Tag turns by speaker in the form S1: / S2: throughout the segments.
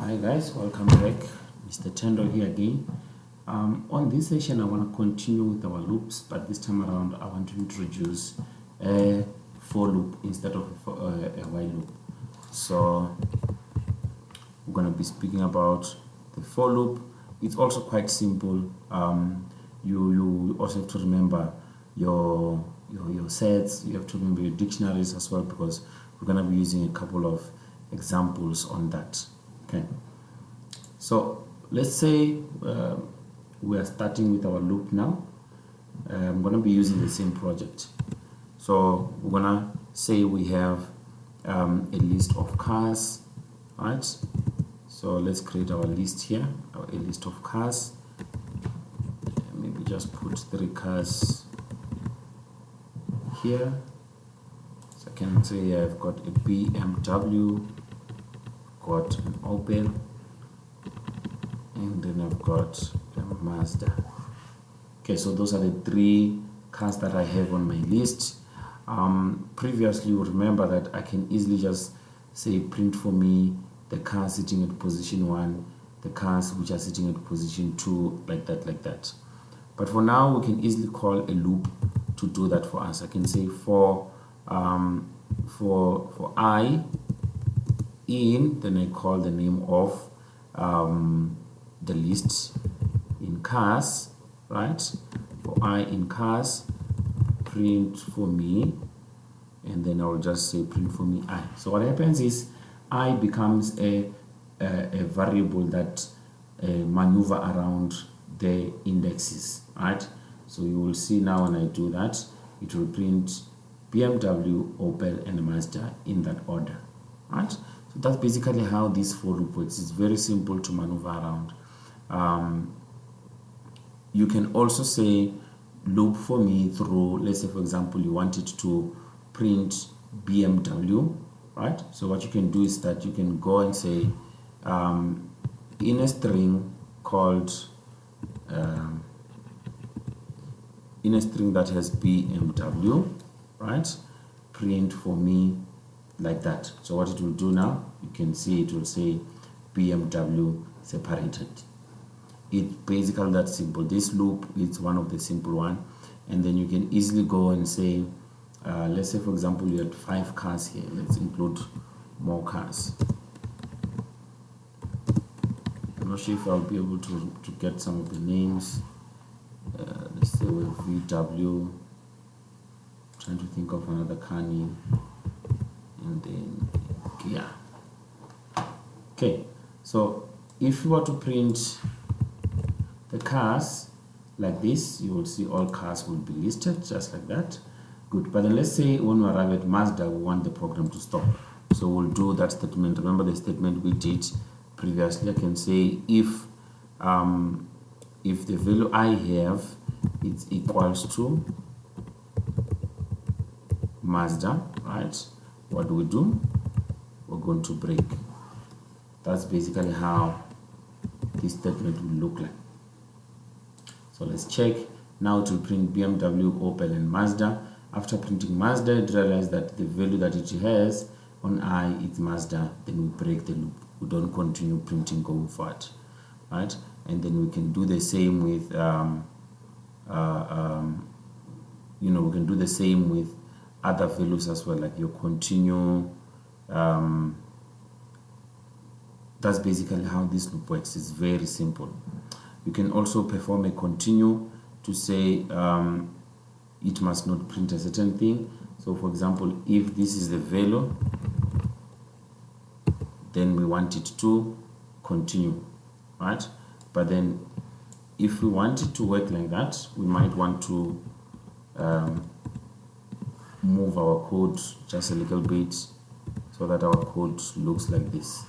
S1: Hi guys, welcome back. Mr. Tendo here again. On this session I want to continue with our loops, but this time around I want to introduce a for loop instead of a while loop. So we're going to be speaking about the for loop. It's also quite simple. You also have to remember your sets. You have to remember your dictionaries as well, because we're going to be using a couple of examples on that. Okay, so let's say we are starting with our loop now. I'm going to be using the same project. So we're going to say we have a list of cars, right? So let's create our list here, a list of cars. Maybe just put 3 cars here. So I can say I've got a BMW, got an Opel, and then I've got a Mazda. Okay, so those are the 3 cars that I have on my list. Previously, you remember that I can easily just say print for me the cars sitting at position 1, the cars which are sitting at position 2, like that. But for now, we can easily call a loop to do that for us. I can say for I in, then I call the name of the list in cars, right? For I in cars, print for me, and then I'll just say print for me I. So what happens is I becomes a variable that maneuver around the indexes, right? So you will see now when I do that, it will print BMW, Opel, and Mazda in that order, right? So that's basically how this for loop works. It's very simple to maneuver around. You can also say loop for me through, let's say for example you wanted to print BMW, right? So what you can do is that you can go and say in a string called in a string that has BMW, right, print for me like that. So what it will do now, you can see it will say BMW separated. It's basically that simple. This loop is one of the simple one, and then you can easily go and say let's say for example you had 5 cars here. Let's include more cars. I'm not sure if I'll be able to get some of the names. Let's say with VW, trying to think of another car name, and then Kia. Okay, so if you were to print the cars like this, you will see all cars will be listed just like that. Good. But then let's say when we arrive at Mazda, we want the program to stop. So we'll do that statement. Remember the statement we did previously. I can say if the value I have is equals to Mazda, right? What do? We're going to break. That's basically how this statement will look like. So let's check. Now to print BMW, Opel, and Mazda. After printing Mazda, it realized that the value that it has on I is Mazda. Then we break the loop. We don't continue printing going forward, right? And then we can do the same with we can do the same with other values as well, like your continue. That's basically how this loop works. It's very simple. You can also perform a continue to say it must not print a certain thing. So for example, if this is the value, then we want it to continue, right? But then if we want it to work like that, we might want to move our code just a little bit so that our code looks like this.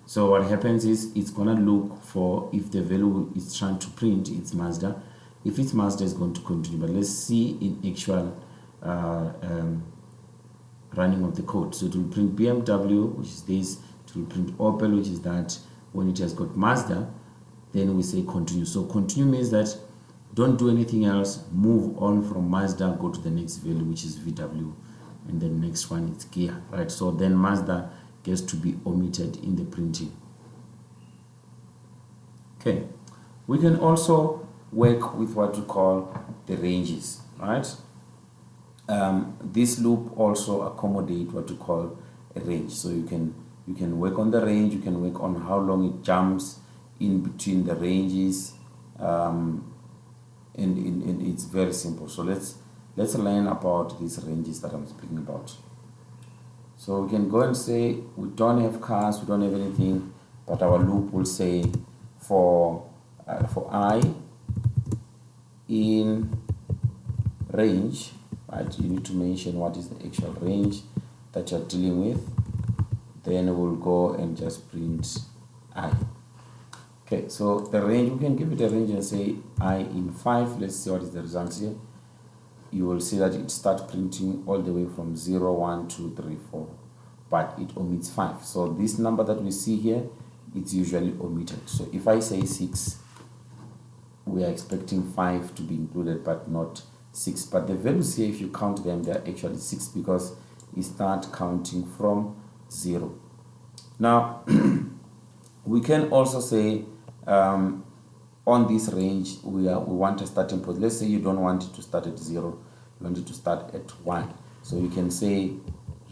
S1: So what happens is it's gonna look for if the value is trying to print it's Mazda. If it's Mazda, it's going to continue. But let's see in actual running of the code. So it will print BMW, which is this. It will print Opel, which is that. When it has got Mazda, then we say continue. So continue means that don't do anything else. Move on from Mazda, go to the next value, which is VW, and then next one is Kia, right? So then Mazda gets to be omitted in the printing. Okay, we can also work with what we call the ranges, right? This loop also accommodate what we call a range. So you can work on the range, you can work on how long it jumps in between the ranges, and it's very simple. So let's learn about these ranges that I'm speaking about. So we can go and say we don't have cars, we don't have anything, but our loop will say for I in range, right? You need to mention what is the actual range that you're dealing with. Then we'll go and just print I. Okay, so the range, we can give it a range and say I in 5. Let's see what is the result here. You will see that it starts printing all the way from 0, 1, 2, 3, 4, but it omits 5. So this number that we see here, it's usually omitted. So if I say 6, we are expecting 5 to be included, but not 6. But the values here, if you count them, they're actually 6 because it starts counting from 0. Now, we can also say on this range, we want a starting point. Let's say you don't want it to start at 0, you want it to start at 1. So you can say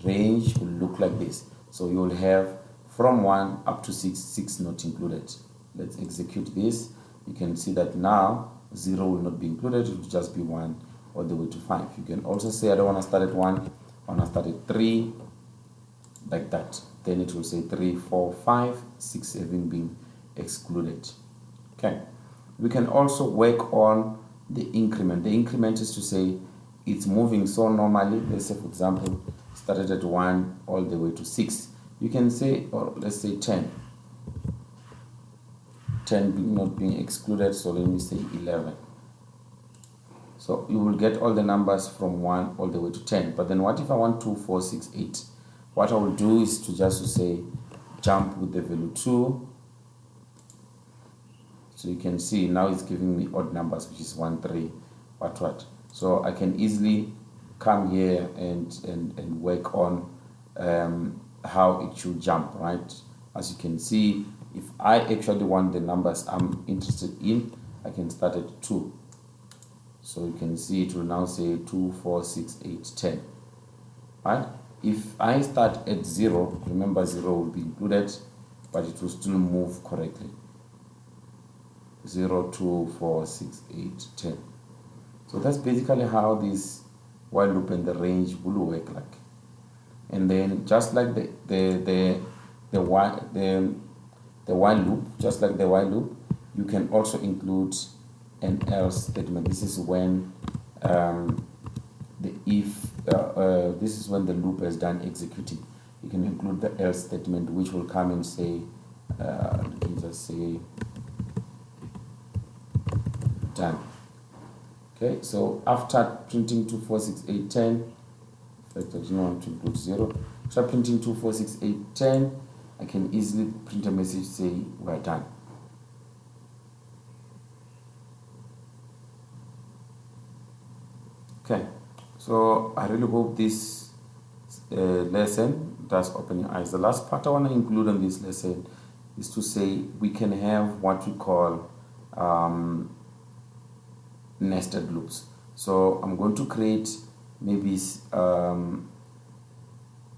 S1: range will look like this. So you will have from 1 up to 6, 6 not included. Let's execute this. You can see that now 0 will not be included, it will just be 1 all the way to 5. You can also say I don't want to start at 1, I want to start at 3, like that. Then it will say 3, 4, 5, 6, 7 being excluded. Okay. We can also work on the increment. The increment is to say it's moving so normally. Let's say, for example, started at 1 all the way to 6. You can say, or let's say 10. 10 not being excluded, so let me say 11. So you will get all the numbers from 1 all the way to 10. But then what if I want 2, 4, 6, 8? What I will do is to just say jump with the value 2. So you can see now it's giving me odd numbers, which is 1, 3, what. So I can easily come here and work on how it should jump, right? As you can see, if I actually want the numbers I'm interested in, I can start at 2. So you can see it will now say 2, 4, 6, 8, 10. Right? If I start at 0, remember 0 will be included, but it will still move correctly. 0, 2, 4, 6, 8, 10. So that's basically how this while loop and the range will work like. And then just like the while loop, just like the while loop, you can also include an else statement. This is when this is when the loop is done executing. You can include the else statement, which will come and say, let me just say, done. Okay, so after printing 2, 4, 6, 8, 10, in fact, I don't want to include 0. After printing 2, 4, 6, 8, 10, I can easily print a message saying we're done. Okay, so I really hope this lesson does open your eyes. The last part I want to include on this lesson is to say we can have what we call nested loops. So I'm going to create maybe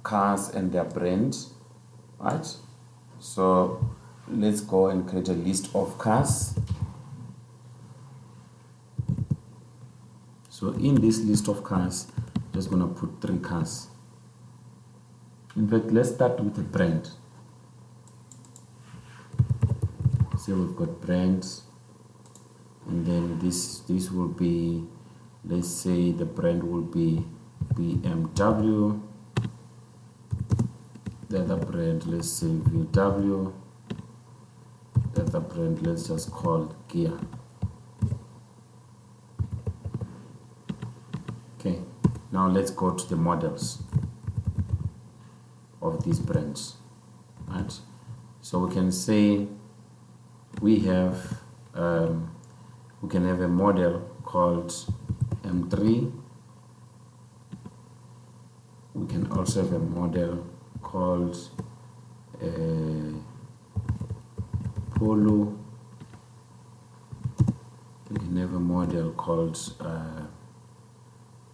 S1: cars and their brand, right? So let's go and create a list of cars. So in this list of cars, I'm just going to put 3 cars. In fact, let's start with a brand. So we've got brands, and then this will be, let's say the brand will be BMW. The other brand, let's say VW. The other brand, let's just call Kia. Okay, now let's go to the models of these brands, right? So we can say we have we can have a model called M3. We can also have a model called Polo, have a model called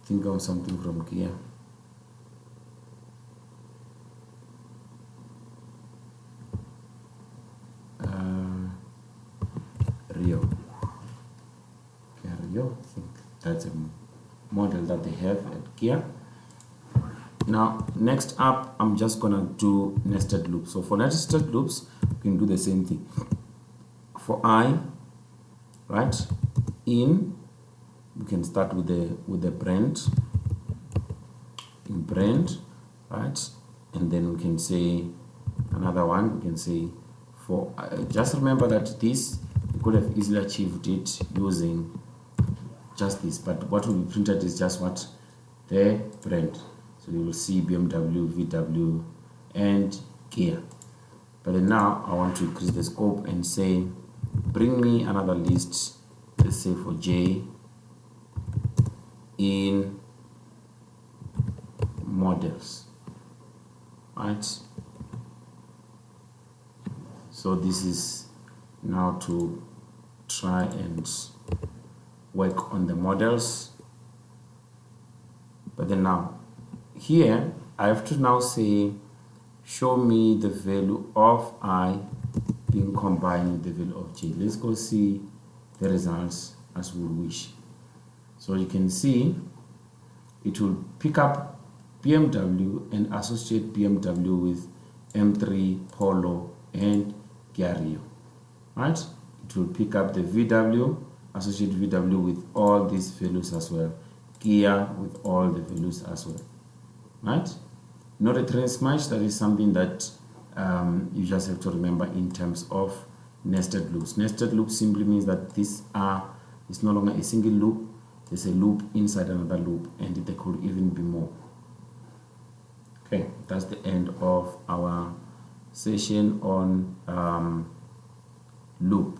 S1: think of something from Kia. Rio. Okay, Rio, I think that's a model that they have at Kia. Now, next up, I'm just gonna do nested loops. So for nested loops, we can do the same thing. For I, right, in, we can start with the brand, in brand, right, and then we can say another one. We can say for just remember that this we could have easily achieved it using just this, but what will be printed is just what the brand. So you will see BMW, VW, and Kia. But then now I want to increase the scope and say, bring me another list, let's say for J, in models, right? So this is now to try and work on the models. But then now, here I have to now say, show me the value of I being combined with the value of J. Let's go see the results as we wish. So you can see it will pick up BMW and associate BMW with M3, Polo, and Kia Rio, right? It will pick up the VW, associate VW with all these values as well, Kia with all the values as well, right? Not a trace match. That is something that you just have to remember in terms of nested loops. Nested loop simply means that it's no longer a single loop. There's a loop inside another loop, and there could even be more. Okay, that's the end of our session on loop.